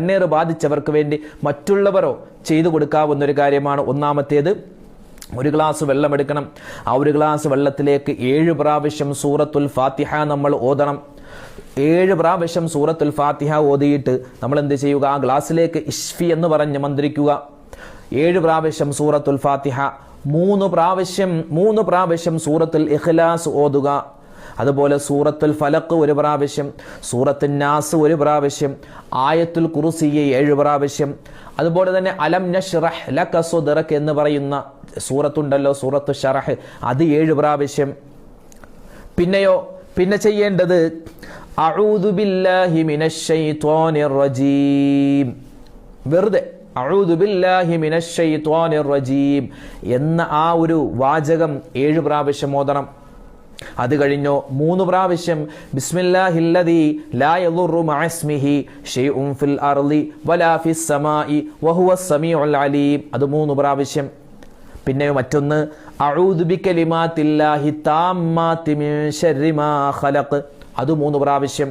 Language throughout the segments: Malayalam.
കണ്ണീർ ബാധിച്ചവർക്ക് വേണ്ടി മറ്റുള്ളവരോ ചെയ്തു കൊടുക്കാവുന്ന ഒരു കാര്യമാണ്. ഒന്നാമത്തേത്, ഒരു ഗ്ലാസ് വെള്ളം എടുക്കണം. ആ ഒരു ഗ്ലാസ് വെള്ളത്തിലേക്ക് 7 പ്രാവശ്യം സൂറത്തുൽ ഫാത്തിഹ നമ്മൾ ഓതണം. 7 പ്രാവശ്യം സൂറത്തുൽ ഫാത്തിഹ ഓതിയിട്ട് നമ്മൾ എന്ത് ചെയ്യുക? ആ ഗ്ലാസ്സിലേക്ക് ഇഷ്ഫി എന്ന് പറഞ്ഞ് മന്ത്രിക്കുക. 7 പ്രാവശ്യം സൂറത്തുൽ ഫാത്തിഹ, 3 പ്രാവശ്യം സൂറത്തുൽ ഇഖ്ലാസ് ഓതുക. അതുപോലെ സൂറത്തുൽ ഫലഖ് 1 പ്രാവശ്യം, സൂറത്തുൽ നാസ് 1 പ്രാവശ്യം, ആയത്തുൽ കുർസി 7 പ്രാവശ്യം. അതുപോലെ തന്നെ അലം നശ്റഹ് ലക സദ്റക എന്ന് പറയുന്ന സൂറത്തുണ്ടല്ലോ, സൂറത്തു ശറഹ്, അത് 7 പ്രാവശ്യം. പിന്നെ ചെയ്യേണ്ടത് അഊദു ബില്ലാഹി മിനശ് ശൈത്വാനിർ റജീം, വെറുതെ അഊദു ബില്ലാഹി മിനശ് ശൈത്വാനിർ റജീം എന്ന ആ ഒരു വാചകം 7 പ്രാവശ്യം ഓതണം. അത് കഴിഞ്ഞോ 3 പ്രാവശ്യം ബിസ്മില്ലാഹില്ലദീ ലാ യദുറു മഅസ്മിഹി ശൈഉൻ ഫിൽ അർളി വലാ ഫിസ് സമാഇ വഹുവസ് സമീഉൽ അലീം, അത് 3 പ്രാവശ്യം. പിന്നെ മറ്റൊന്ന് അഊദു ബികലിമാത്തില്ലാഹി താമ്മാതി മിൻ ശർരി മാ ഖലഖ്, അത് 3 പ്രാവശ്യം.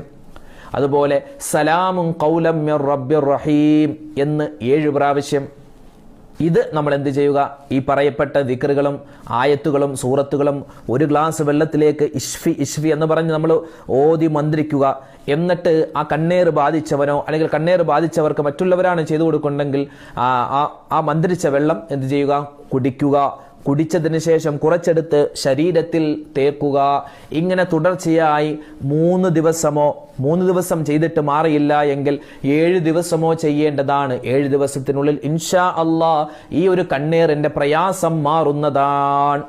അതുപോലെ സലാമുൻ ഖൗലം മിർ റബ്ബിർ റഹീം എന്ന് 7 പ്രാവശ്യം. ഇത് നമ്മൾ എന്ത് ചെയ്യുക? ഈ പറയപ്പെട്ട ദിക്റുകളും ആയത്തുകളും സൂറത്തുകളും ഒരു ഗ്ലാസ് വെള്ളത്തിലേക്ക് ഇഷ്ഫി എന്ന് പറഞ്ഞ് നമ്മൾ ഓതി മന്ത്രിക്കുക. എന്നിട്ട് ആ കണ്ണീർ ബാധിച്ചവനോ അല്ലെങ്കിൽ കണ്ണീർ ബാധിച്ചവർക്ക് മറ്റുള്ളവരാണ് ചെയ്തു കൊടുക്കുന്നുണ്ടെങ്കിൽ ആ മന്ത്രിച്ച വെള്ളം എന്ത് ചെയ്യുക? കുടിക്കുക. കുടിച്ചതിന് ശേഷം കുറച്ചെടുത്ത് ശരീരത്തിൽ തേക്കുക. ഇങ്ങനെ തുടർച്ചയായി 3 ദിവസം ചെയ്തിട്ട് മാറിയില്ല എങ്കിൽ 7 ദിവസമോ ചെയ്യേണ്ടതാണ്. 7 ദിവസത്തിനുള്ളിൽ ഇൻഷാ അല്ലാഹ് ഈ ഒരു കണ്ണീറിന്റെ പ്രയാസം മാറുന്നതാണ്.